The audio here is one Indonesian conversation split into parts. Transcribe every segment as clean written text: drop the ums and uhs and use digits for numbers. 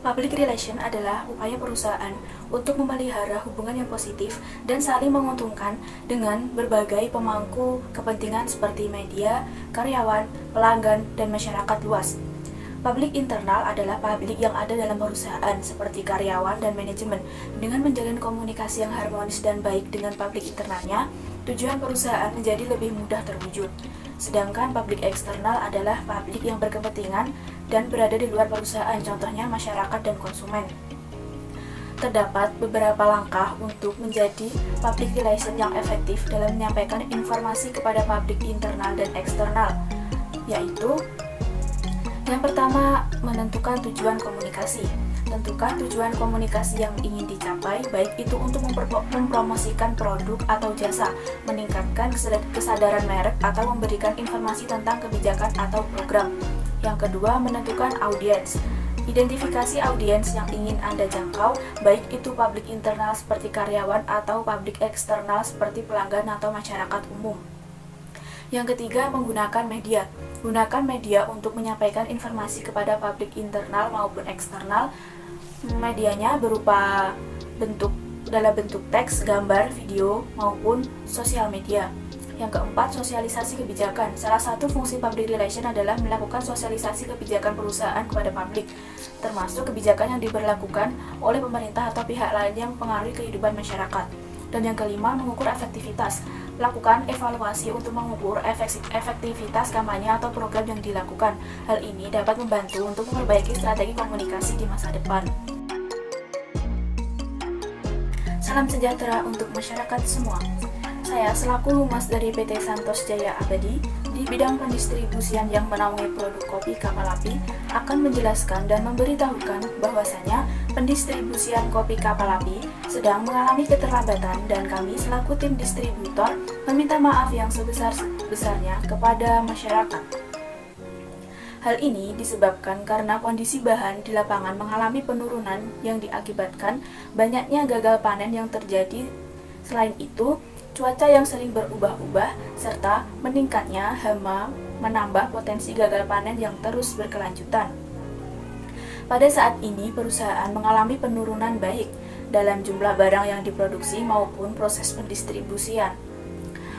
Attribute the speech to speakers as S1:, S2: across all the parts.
S1: Public relation adalah upaya perusahaan untuk memelihara hubungan yang positif dan saling menguntungkan dengan berbagai pemangku kepentingan seperti media, karyawan, pelanggan, dan masyarakat luas. Public internal adalah publik yang ada dalam perusahaan seperti karyawan dan manajemen. Dengan menjalin komunikasi yang harmonis dan baik dengan publik internalnya, tujuan perusahaan menjadi lebih mudah terwujud. Sedangkan publik eksternal adalah publik yang berkepentingan dan berada di luar perusahaan, contohnya masyarakat dan konsumen. Terdapat beberapa langkah untuk menjadi public relation yang efektif dalam menyampaikan informasi kepada publik internal dan eksternal, yaitu yang pertama, menentukan tujuan komunikasi. Tentukan tujuan komunikasi yang ingin dicapai, baik itu untuk mempromosikan produk atau jasa, meningkatkan kesadaran merek, atau memberikan informasi tentang kebijakan atau program. Yang kedua, menentukan audiens. Identifikasi audiens yang ingin Anda jangkau, baik itu publik internal seperti karyawan atau publik eksternal seperti pelanggan atau masyarakat umum. Yang ketiga, menggunakan media. Gunakan media untuk menyampaikan informasi kepada publik internal maupun eksternal. Medianya berupa dalam bentuk teks, gambar, video, maupun sosial media. Yang keempat, sosialisasi kebijakan. Salah satu fungsi public relation adalah melakukan sosialisasi kebijakan perusahaan kepada publik, termasuk kebijakan yang diberlakukan oleh pemerintah atau pihak lain yang mempengaruhi kehidupan masyarakat. Dan yang kelima, mengukur efektivitas. Lakukan evaluasi untuk mengukur efektivitas kampanye atau program yang dilakukan. Hal ini dapat membantu untuk memperbaiki strategi komunikasi di masa depan. Salam sejahtera untuk masyarakat semua. Saya selaku Humas dari PT Santos Jaya Abadi di bidang pendistribusian yang menaungi produk kopi kapal api akan menjelaskan dan memberitahukan bahwasanya pendistribusian kopi kapal api sedang mengalami keterlambatan dan kami selaku tim distributor meminta maaf yang sebesar-besarnya kepada masyarakat. Hal ini disebabkan karena kondisi bahan di lapangan mengalami penurunan yang diakibatkan banyaknya gagal panen yang terjadi. Selain itu, cuaca yang sering berubah-ubah serta meningkatnya hama menambah potensi gagal panen yang terus berkelanjutan. Pada saat ini, perusahaan mengalami penurunan baik dalam jumlah barang yang diproduksi maupun proses pendistribusian.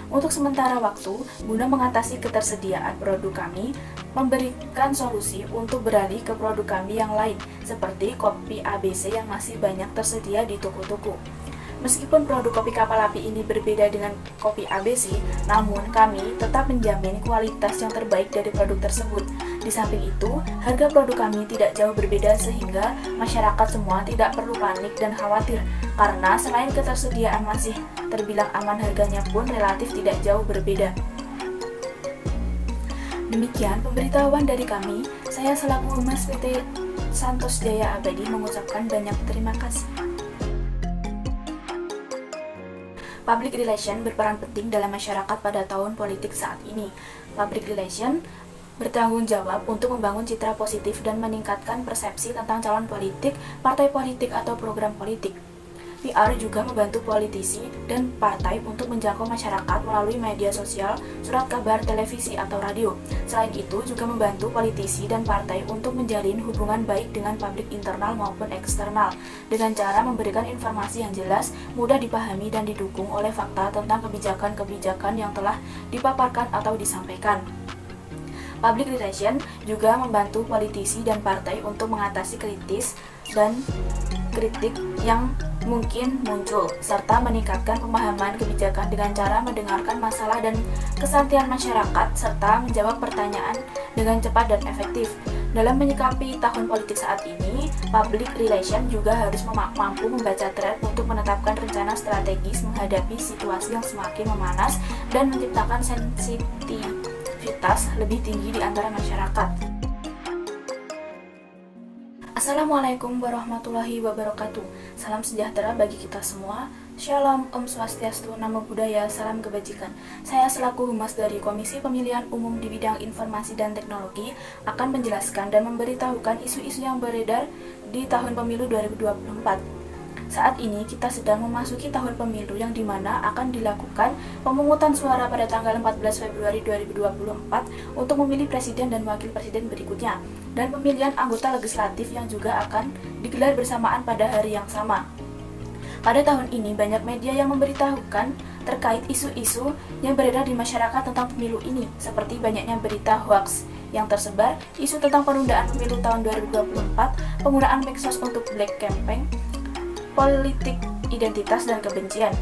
S1: Untuk sementara waktu, guna mengatasi ketersediaan produk kami, memberikan solusi untuk beralih ke produk kami yang lain, seperti kopi ABC yang masih banyak tersedia di toko-toko. Meskipun produk kopi kapal api ini berbeda dengan kopi ABC, namun kami tetap menjamin kualitas yang terbaik dari produk tersebut. Di samping itu, harga produk kami tidak jauh berbeda sehingga masyarakat semua tidak perlu panik dan khawatir, karena selain ketersediaan masih terbilang aman, harganya pun relatif tidak jauh berbeda. Demikian pemberitahuan dari kami. Saya selaku Humas PT Santos Jaya Abadi mengucapkan banyak terima kasih. Public relation berperan penting dalam masyarakat pada tahun politik saat ini. Public relation bertanggung jawab untuk membangun citra positif dan meningkatkan persepsi tentang calon politik, partai politik, atau program politik. PR juga membantu politisi dan partai untuk menjangkau masyarakat melalui media sosial, surat kabar, televisi, atau radio. Selain itu, juga membantu politisi dan partai untuk menjalin hubungan baik dengan publik internal maupun eksternal, dengan cara memberikan informasi yang jelas, mudah dipahami, dan didukung oleh fakta tentang kebijakan-kebijakan yang telah dipaparkan atau disampaikan. Public relation juga membantu politisi dan partai untuk mengatasi kritik yang mungkin muncul, serta meningkatkan pemahaman kebijakan dengan cara mendengarkan masalah dan kesaksian masyarakat, serta menjawab pertanyaan dengan cepat dan efektif. Dalam menyikapi tahun politik saat ini, public relation juga harus mampu membaca tren untuk menetapkan rencana strategis menghadapi situasi yang semakin memanas dan menciptakan sensitivitas lebih tinggi di antara masyarakat. Assalamualaikum warahmatullahi wabarakatuh. Salam sejahtera bagi kita semua. Shalom, Om Swastiastu, Namo Buddhaya, salam kebajikan. Saya selaku Humas dari Komisi Pemilihan Umum di bidang Informasi dan Teknologi akan menjelaskan dan memberitahukan isu-isu yang beredar di tahun pemilu 2024. Saat ini kita sedang memasuki tahun pemilu yang dimana akan dilakukan pemungutan suara pada tanggal 14 Februari 2024 untuk memilih presiden dan wakil presiden berikutnya, dan pemilihan anggota legislatif yang juga akan digelar bersamaan pada hari yang sama. Pada tahun ini banyak media yang memberitahukan terkait isu-isu yang beredar di masyarakat tentang pemilu ini, seperti banyaknya berita hoax yang tersebar, isu tentang penundaan pemilu tahun 2024, penggunaan medsos untuk black campaign, politik identitas dan kebencian.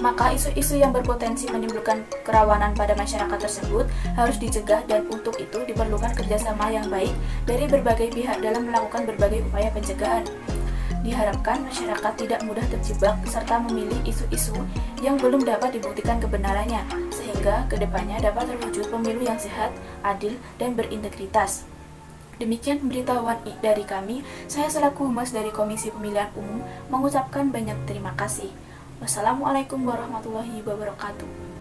S1: Maka isu-isu yang berpotensi menimbulkan kerawanan pada masyarakat tersebut harus dicegah, dan untuk itu diperlukan kerjasama yang baik dari berbagai pihak dalam melakukan berbagai upaya pencegahan. Diharapkan masyarakat tidak mudah terjebak serta memilih isu-isu yang belum dapat dibuktikan kebenarannya, sehingga kedepannya dapat terwujud pemilu yang sehat, adil, dan berintegritas. Demikian pemberitahuan dari kami. Saya selaku Humas dari Komisi Pemilihan Umum mengucapkan banyak terima kasih. Wassalamualaikum warahmatullahi wabarakatuh.